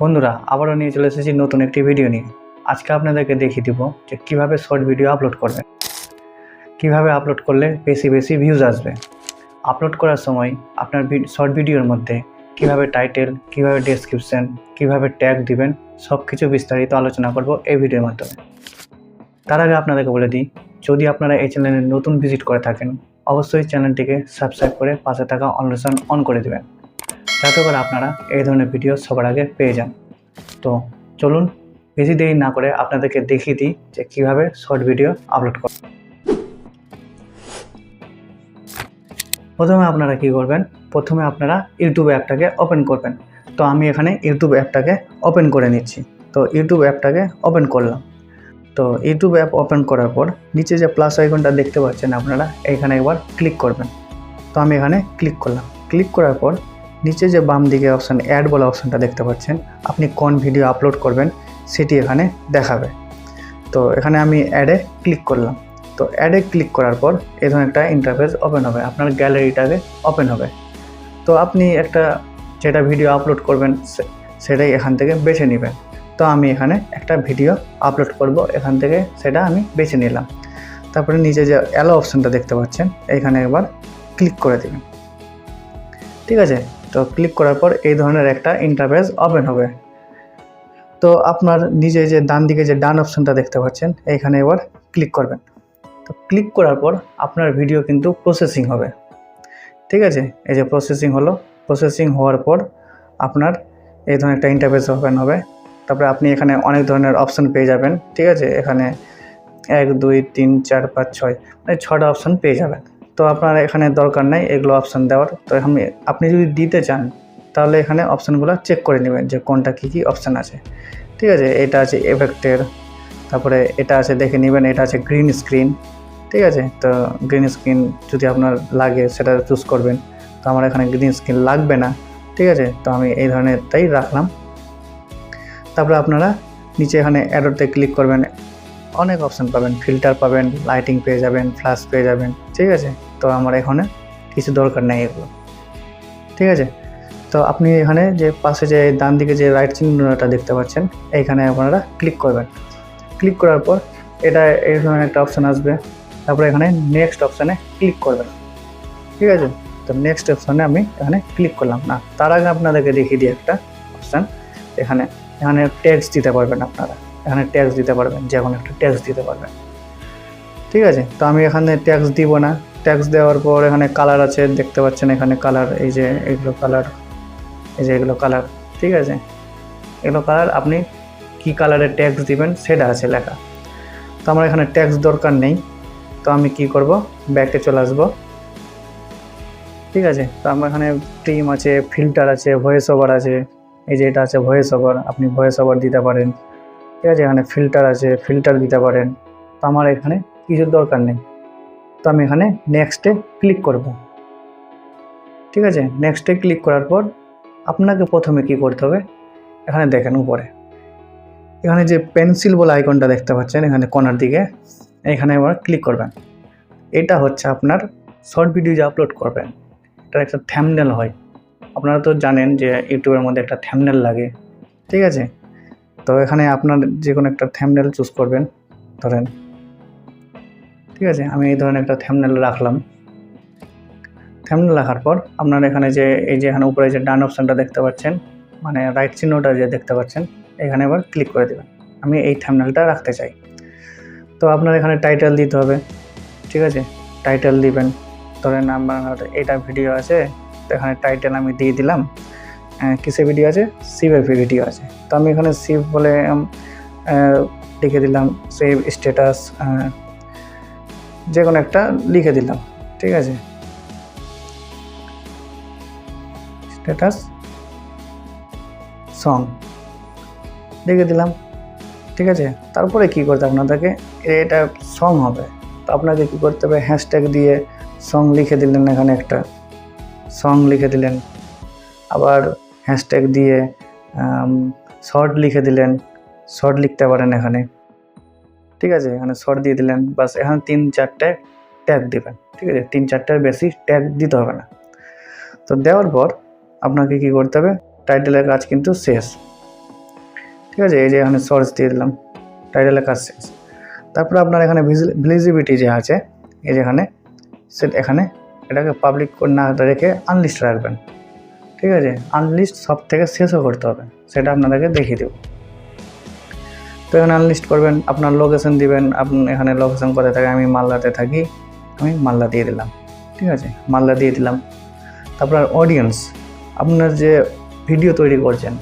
বন্ধুরা আবারও নিয়ে চলে এসেছি নতুন একটি ভিডিও নিয়ে। আজকে আপনাদেরকে দেখিয়ে দিব যে কিভাবে শর্ট ভিডিও আপলোড করবেন, কিভাবে আপলোড করলে বেশি বেশি ভিউজ আসবে। আপলোড করার সময় আপনার শর্ট ভিডিওর মধ্যে কিভাবে টাইটেল, কিভাবে ডেসক্রিপশন, কিভাবে ট্যাগ দিবেন, সব কিছু বিস্তারিত আলোচনা করব এই ভিডিওর মাধ্যমে। তার আগে আপনাদেরকে বলে দিই, যদি আপনারা এই চ্যানেলে নতুন ভিজিট করে থাকেন অবশ্যই চ্যানেলটিকে সাবস্ক্রাইব করে পাশে থাকা নোটিফিকেশন অন করে দেবেন, যাতে করে আপনারা এই ধরনের ভিডিও সবার আগে পেয়ে যান। তো চলুন বেশি দেরি না করে আপনাদেরকে দেখিয়ে দিই যে কীভাবে শর্ট ভিডিও আপলোড করবেন। প্রথমে আপনারা কি করবেন, প্রথমে আপনারা ইউটিউব অ্যাপটাকে ওপেন করবেন। তো আমি এখানে ইউটিউব অ্যাপটাকে ওপেন করে নিচ্ছি। তো ইউটিউব অ্যাপটাকে ওপেন করলাম। তো ইউটিউব অ্যাপ ওপেন করার পর নিচে যে প্লাস আইকনটা দেখতে পাচ্ছেন আপনারা, এইখানে একবার ক্লিক করবেন। তো আমি এখানে ক্লিক করলাম। ক্লিক করার পর নিচে যে বাম দিকে অপশান অ্যাড বলা অপশানটা দেখতে পাচ্ছেন, আপনি কোন ভিডিও আপলোড করবেন সেটি এখানে দেখাবে। তো এখানে আমি অ্যাডে ক্লিক করলাম। তো অ্যাডে ক্লিক করার পর এই ধরনের একটা ইন্টারফেস ওপেন হবে, আপনার গ্যালারিটাকে ওপেন হবে। তো আপনি একটা যেটা ভিডিও আপলোড করবেন সেটাই এখান থেকে বেছে নেবেন। তো আমি এখানে একটা ভিডিও আপলোড করব, এখান থেকে সেটা আমি বেছে নিলাম। তারপরে নিচে যে অ্যালো অপশানটা দেখতে পাচ্ছেন এখানে একবার ক্লিক করে দেবেন। ঠিক আছে, তো ক্লিক করার পর এই ধরনের একটা ইন্টারফেস ওপেন হবে। তো আপনার নিজে যে ডান দিকে যে ডান অপশানটা দেখতে পাচ্ছেন এইখানে এবার ক্লিক করবেন। তো ক্লিক করার পর আপনার ভিডিও কিন্তু প্রসেসিং হবে। ঠিক আছে, এই যে প্রসেসিং হলো, প্রসেসিং হওয়ার পর আপনার এই ধরনের একটা ইন্টারফেস ওপেন হবে। তারপরে আপনি এখানে অনেক ধরনের অপশান পেয়ে যাবেন। ঠিক আছে, এখানে 1 2 3 4 5 6 মানে 6টা অপশান পেয়ে যাবেন। তো আপনার এখানে দরকার নাই এগুলো অপশান দেওয়ার। তো আপনি যদি দিতে চান তাহলে এখানে অপশানগুলো চেক করে নেবেন যে কোনটা কী কী অপশান আছে। ঠিক আছে, এটা আছে এফেক্টের, তারপরে এটা আছে দেখে নেবেন, এটা আছে গ্রিন স্ক্রিন। ঠিক আছে, তো গ্রিন স্ক্রিন যদি আপনার লাগে সেটা চুজ করবেন। তো আমার এখানে গ্রিন স্ক্রিন লাগবে না। ঠিক আছে, তো আমি এই ধরনেরটাই রাখলাম। তারপরে আপনারা নিচে এখানে অ্যাডোতে ক্লিক করবেন, অনেক অপশান পাবেন, ফিল্টার পাবেন, লাইটিং পেয়ে যাবেন, ফ্ল্যাশ পেয়ে যাবেন। ঠিক আছে, তো আমার এখানে কিছু দরকার নেই এগুলো। ঠিক আছে, তো আপনি এখানে যে পাশে যে ডান দিকে যে রাইট চিহ্নটা দেখতে পাচ্ছেন এইখানে আপনারা ক্লিক করবেন। ক্লিক করার পর এটা এই ধরনের একটা অপশান আসবে। তারপরে এখানে নেক্সট অপশানে ক্লিক করবেন। ঠিক আছে, তো নেক্সট অপশানে আমি এখানে ক্লিক করলাম না, তার আগে আপনাদেরকে দেখিয়ে দিই একটা অপশান। এখানে ট্যাক্স দিতে পারবেন আপনারা, এখানে ট্যাক্স দিতে পারবেন, যে কোনো একটা ট্যাক্স দিতে পারবেন। ঠিক আছে, তো আমি এখানে ট্যাক্স দিব না। ট্যাক্স দেওয়ার পর এখানে কালার আছে দেখতে পাচ্ছেন, এখানে কালার, এই যে এগুলো কালার, এই যে এগুলো কালার। ঠিক আছে, এগুলো কালার আপনি কি কালারের ট্যাক্স দিবেন সেটা আছে লেখা। তো আমার এখানে ট্যাক্স দরকার নেই। তো আমি কি করব, ব্যাকে চলে আসবো। ঠিক আছে, তো আমার এখানে টিম আছে, ফিল্টার আছে, ভয়েস ওভার আছে। এই যে এটা আছে ভয়েস ওভার, আপনি ভয়েস ওভার দিতে পারেন। ঠিক আছে, এখানে ফিল্টার আছে, ফিল্টার দিতে পারেন। তো আমার এখানে কিছুর দরকার নেই। তো আমি এখানে নেক্সটে ক্লিক করব। ঠিক আছে, নেক্সটে ক্লিক করার পর আপনাকে প্রথমে কি করতে হবে, এখানে দেখেন উপরে এখানে যে পেন্সিল বলে আইকনটা দেখতে পাচ্ছেন এখানে কর্নার দিকে, এখানে এবার ক্লিক করবেন। এটা হচ্ছে আপনার শর্ট ভিডিও যে আপলোড করবেন এটার একটা থাম্বনেল হয়। আপনারা তো জানেন যে ইউটিউবের মধ্যে একটা থাম্বনেল লাগে। ঠিক আছে, তো এখানে আপনার যে কোনো একটা থাম্বনেল চুজ করবেন ধরেন। ঠিক আছে, আমি এই ধরনের একটা থাম্বনেল রাখলাম। থাম্বনেল রাখার পর আপনার এখানে যে এই যে এখানে উপরে যে ডান অপশানটা দেখতে পাচ্ছেন, মানে রাইট চিহ্নটা যে দেখতে পাচ্ছেন, এখানে এবার ক্লিক করে দেবেন। আমি এই থাম্বনেলটা রাখতে চাই। তো আপনার এখানে টাইটেল দিতে হবে। ঠিক আছে, টাইটেল দিবেন। ধরেন আমার এটা ভিডিও আছে, তো এখানে টাইটেল আমি দিয়ে দিলাম কিসের ভিডিও আছে, শিবের ভিডিও আছে। তো আমি এখানে শিব বলে লিখে দিলাম, সেভ স্ট্যাটাস, যে কোনো একটা লিখে দিলাম। ঠিক আছে, স্ট্যাটাস সং লিখে দিলাম। ঠিক আছে, তারপরে কি করতে আপনাদেরকে, এটা সং হবে। তো আপনাকে কি করতে হবে, হ্যাশট্যাগ দিয়ে সং লিখে দিলেন, এখানে একটা সং লিখে দিলেন। আবার হ্যাশট্যাগ দিয়ে শর্ট লিখে দিলেন, শর্ট লিখতে পারেন এখানে। ঠিক আছে, এখানে শর্ট দিয়ে দিলেন, বাস এখানে 3-4টে ট্যাগ দেবেন। ঠিক আছে, 3-4টার বেশি ট্যাগ দিতে হবে না। তো দেওয়ার পর আপনাকে কি করতে হবে, টাইটেলের কাজ কিন্তু শেষ। ঠিক আছে, এই যে এখানে সোর্স দিয়ে দিলাম, টাইটেলের কাজ শেষ। তারপরে আপনার এখানে ভিজিবিলিটি যে আছে এই যেখানে এখানে এটাকে পাবলিক না রেখে আনলিস্ট রাখবেন। ঠিক আছে, আনলিস্ট সব থেকে শেষও করতে হবে, সেটা আপনাদেরকে দেখিয়ে দেব। তো এখানে আনলিস্ট করবেন, আপনার লোকেশন দিবেন, আপনি এখানে লোকেশন কোথায় থাকে, আমি মালদাতে থাকি, আমি মালদা দিয়ে দিলাম। ঠিক আছে, মালদা দিয়ে দিলাম। তারপর অডিয়েন্স, আপনার যে ভিডিও তৈরি করছেন,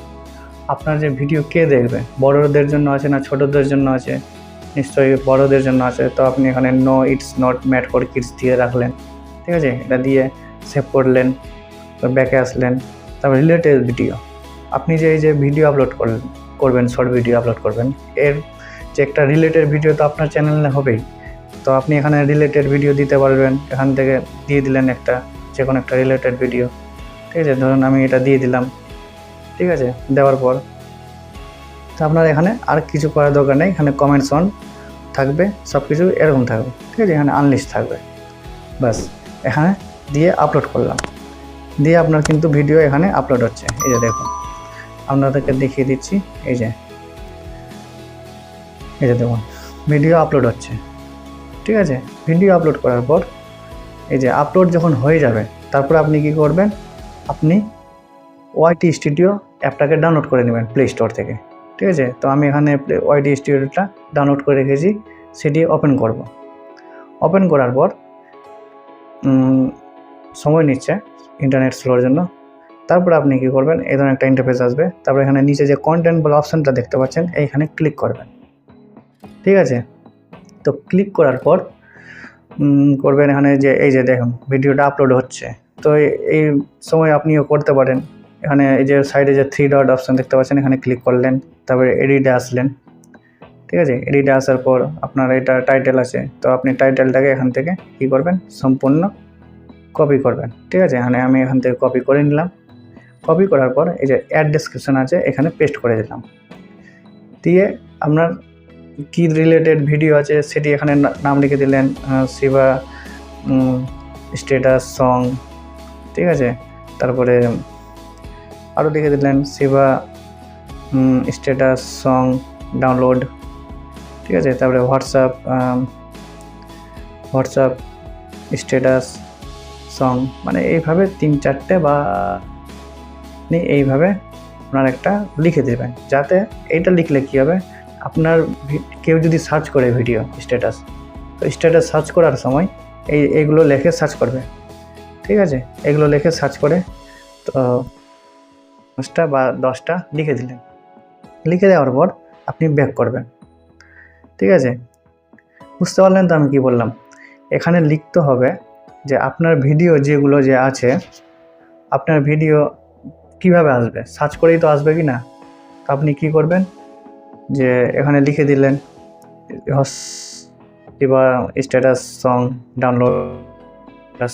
আপনার যে ভিডিও কে দেখবে, বড়দের জন্য আছে না ছোটদের জন্য আছে? নিশ্চয়ই বড়দের জন্য আছে। তো আপনি এখানে no it's not made for kids দিয়ে রাখলেন। ঠিক আছে, এটা দিয়ে সেভ করলেন, ব্যাকে আসলেন। তারপর রিলেটেড ভিডিও, আপনি যে এই যে ভিডিও আপলোড করবেন, শর্ট ভিডিও আপলোড করবেন, এর যে একটা রিলেটেড ভিডিও তো আপনার চ্যানেলে হবেই। তো আপনি এখানে রিলেটেড ভিডিও দিতে পারবেন, এখান থেকে দিয়ে দিলেন একটা যে কোনো একটা রিলেটেড ভিডিও। ঠিক আছে, ধরুন আমি এটা দিয়ে দিলাম। ঠিক আছে, দেওয়ার পর তো আপনার এখানে আর কিছু করার দরকার নেই, এখানে কমেন্টস অন থাকবে, সব কিছু এরকম থাকবে। ঠিক আছে, এখানে আনলিস্ট থাকবে, বাস এখানে দিয়ে আপলোড করলাম, দিয়ে আপনার কিন্তু ভিডিও এখানে আপলোড হচ্ছে। এই যে দেখুন, আপনাদেরকে দেখিয়ে দিচ্ছি, এই যে দেখুন ভিডিও আপলোড হচ্ছে। ঠিক আছে, ভিডিও আপলোড করার পর এই যে আপলোড যখন হয়ে যাবে, তারপর আপনি কি করবেন, আপনি ওয়াইটি স্টুডিও অ্যাপটাকে ডাউনলোড করে নেবেন প্লে স্টোর থেকে। ঠিক আছে, তো আমি এখানে ওয়াইটি স্টুডিওটা ডাউনলোড করে রেখেছি, সেটি ওপেন করব। ওপেন করার পর সময় নিচ্ছে ইন্টারনেট স্লোর জন্য। তারপর আপনি কি করবেন, এই ধরনের একটা ইন্টারফেস আসবে। তারপর এখানে নিচে যে কন্টেন্ট বলে অপশানটা দেখতে পাচ্ছেন, এইখানে ক্লিক করবেন। ঠিক আছে, তো ক্লিক করার পর করবেন এখানে যে এই যে দেখুন ভিডিওটা আপলোড হচ্ছে। তো এই সময় আপনিও করতে পারেন, এখানে এই যে সাইডে যে 3 ডট অপশান দেখতে পাচ্ছেন, এখানে ক্লিক করলেন, তারপরে এডিটে আসলেন। ঠিক আছে, এডিটে আসার পর আপনার এটা টাইটেল আছে, তো আপনি টাইটেলটাকে এখান থেকে কী করবেন, সম্পূর্ণ কপি করবেন। ঠিক আছে, এখানে আমি এখান থেকে কপি করে নিলাম। কপি করার পর এই যে অ্যাড ডেসক্রিপশন আছে, এখানে পেস্ট করে দিলাম। দিয়ে আপনার কি রিলেটেড ভিডিও আছে সেটি এখানে নাম লিখে দিলেন, শিবা স্ট্যাটাস সং। ঠিক আছে, তারপরে আরও লিখে দিলেন শিবা স্ট্যাটাস সং ডাউনলোড। ঠিক আছে, তারপরে হোয়াটসঅ্যাপ স্ট্যাটাস সং, মানে এইভাবে 3-4টে বা আপনি এইভাবে আপনার একটা লিখে দেবেন, যাতে এইটা লিখলে কী হবে, আপনার কেউ যদি সার্চ করে ভিডিও স্ট্যাটাস, তো স্ট্যাটাস সার্চ করার সময় এইগুলো লিখে সার্চ করবে। ঠিক আছে, এগুলো লিখে সার্চ করে তো 5টা বা 10টা লিখে দিলেন। লিখে দেওয়ার পর আপনি ব্যাক করবেন। ঠিক আছে, বুঝতে পারলেন তো আমি কি বললাম? এখানে লিখতে হবে যে আপনার ভিডিও যেগুলো যে আছে, আপনার ভিডিও কিভাবে আসবে, সার্চ করেই তো আসবে কি না। তো আপনি কি করবেন, যে এখানে লিখে দিলেন Shiva status song download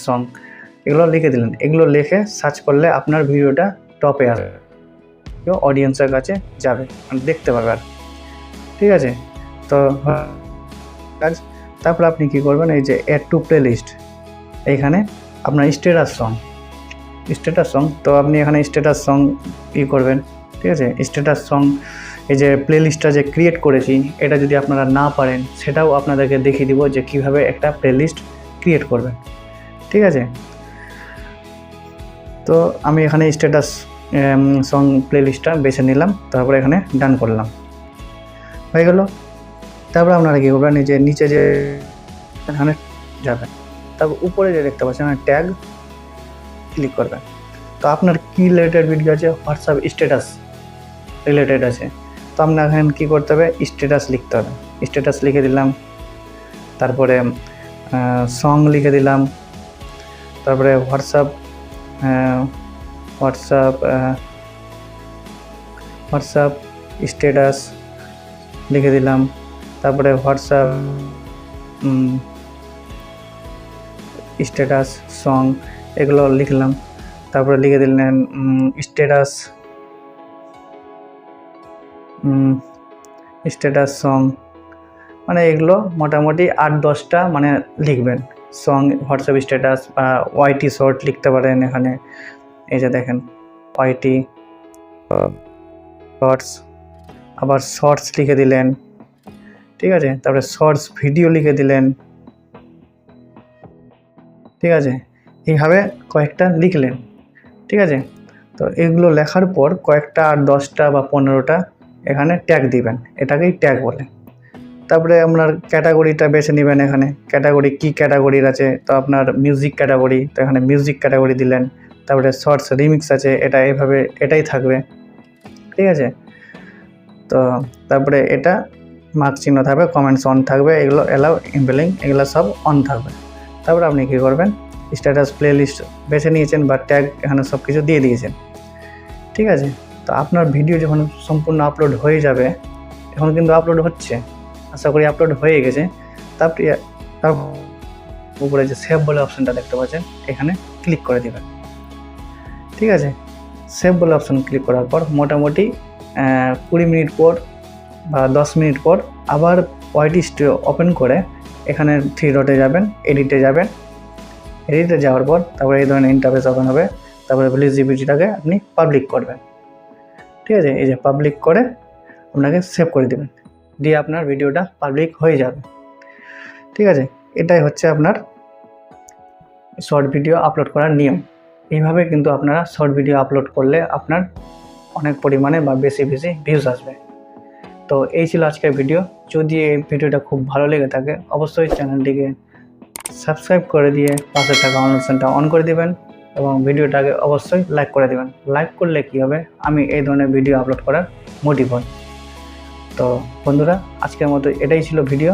song, এগুলো লিখে দিলেন। এগুলো লিখে সার্চ করলে আপনার ভিডিওটা টপে আসবে, অডিয়েন্সের কাছে যাবে, মানে দেখতে পাবে আর। ঠিক আছে, তো কাজ। তারপর আপনি কি করবেন, এই যে অ্যাড টু প্লে লিস্ট, এইখানে আপনার স্ট্যাটাস সং, তো আপনি এখানে স্ট্যাটাস সং করবেন। ঠিক আছে, স্ট্যাটাস সং এই যে প্লে লিস্টটা যে ক্রিয়েট করেছি, এটা যদি আপনারা না পারেন, সেটাও আপনাদেরকে দেখিয়ে দিব যে কিভাবে একটা প্লে লিস্ট ক্রিয়েট করবেন। ঠিক আছে, তো আমি এখানে স্ট্যাটাস সং প্লে লিস্টটা বেছে নিলাম, তারপরে এখানে ডান করলাম, হয়ে গেল। তারপর আপনারা কী করবেন, এই যে নিচে যে এখানে যাবেন, তারপর উপরে যে দেখতে পাচ্ছেন ট্যাগ ক্লিক করবেন। তো আপনার কী রিলেটেড ভিডিও আছে, হোয়াটসঅ্যাপ স্ট্যাটাস রিলেটেড আছে, তো আপনার এখানে কী করতে হবে, স্ট্যাটাস লিখতে হবে। স্ট্যাটাস লিখে দিলাম, তারপরে সং লিখে দিলাম, তারপরে হোয়াটসঅ্যাপ স্ট্যাটাস লিখে দিলাম, তারপরে হোয়াটসঅ্যাপ স্ট্যাটাস সং এগুলো লিখলাম, তারপরে লিখে দিলেন স্ট্যাটাস সং, মানে এগুলো মোটামুটি 8-10টা মানে লিখবেন সং, হোয়াটসঅ্যাপ স্ট্যাটাস বা ওয়াইটি শর্ট লিখতে পারেন। এখানে এই যে দেখেন ওয়াইটি শর্টস, আবার শর্টস লিখে দিলেন, ঠিক আছে, তারপরে শর্টস ভিডিও লিখে দিলেন, ঠিক আছে, এইভাবে কয়েকটা লিখলেন, ঠিক আছে। তো এগুলো লেখার পর কয়েকটা আর 10টা বা 15টা এখানে ট্যাগ দিবেন, এটাকেই ট্যাগ বলে। তারপরে আপনার ক্যাটাগরিটা বেছে নেবেন। এখানে ক্যাটাগরি কী ক্যাটাগরির আছে, তো আপনার মিউজিক ক্যাটাগরি, তো এখানে মিউজিক ক্যাটাগরি দিলেন। তারপরে শর্টস রিমিক্স আছে, এটা এভাবে এটাই থাকবে, ঠিক আছে। তো তারপরে এটা মার্ক চিহ্ন থাকবে, কমেন্টস অন থাকবে, এগুলো অ্যালাউ ইমবেলিং এগুলো সব অন থাকবে। তারপরে আপনি কী করবেন, স্ট্যাটাস প্লে লিস্ট বেছে নিয়েছেন বা ট্যাগ এখানে সব কিছু দিয়ে দিয়েছেন, ঠিক আছে। তো আপনার ভিডিও যখন সম্পূর্ণ আপলোড হয়ে যাবে, এখন কিন্তু আপলোড হচ্ছে, আশা করি আপলোড হয়ে গেছে। তারপরে তার উপরে যে সেভ বলে অপশানটা দেখতে পাচ্ছেন, এখানে ক্লিক করে দেবেন, ঠিক আছে। সেভ বলে অপশান ক্লিক করার পর মোটামুটি 20 মিনিট পর বা 10 মিনিট পর আবার ওয়াইটি স্টুডিও ওপেন করে এখানে 3 ডটে যাবেন, এডিটে যাবেন। এডিটে যাওয়ার পর তারপরে এই ধরনের ইন্টারফেস ওপেন হবে। তারপরে ভিজিবিলিটিটাকে আপনি পাবলিক করবেন, ঠিক আছে। এই যে পাবলিক করে আপনাকে সেভ করে দেবেন, দিয়ে আপনার ভিডিওটা পাবলিক হয়ে যাবে, ঠিক আছে। এটাই হচ্ছে আপনার শর্ট ভিডিও আপলোড করার নিয়ম। এইভাবে কিন্তু আপনারা শর্ট ভিডিও আপলোড করলে আপনার অনেক পরিমাণে বা বেশি ভিউজ আসবে। তো এই ছিল আজকের ভিডিও। যদি এই ভিডিওটা খুব ভালো লেগে থাকে অবশ্যই চ্যানেলটিকে সাবস্ক্রাইব করে দিয়ে পাশে থাকা নোটিফিকেশনটা অন করে দেবেন এবং ভিডিওটাকে অবশ্যই লাইক করে দেবেন। লাইক করলে কী হবে, আমি এই ধরনের ভিডিও আপলোড করার মোটিভ হই। তো বন্ধুরা, আজকের মতো এটাই ছিল ভিডিও।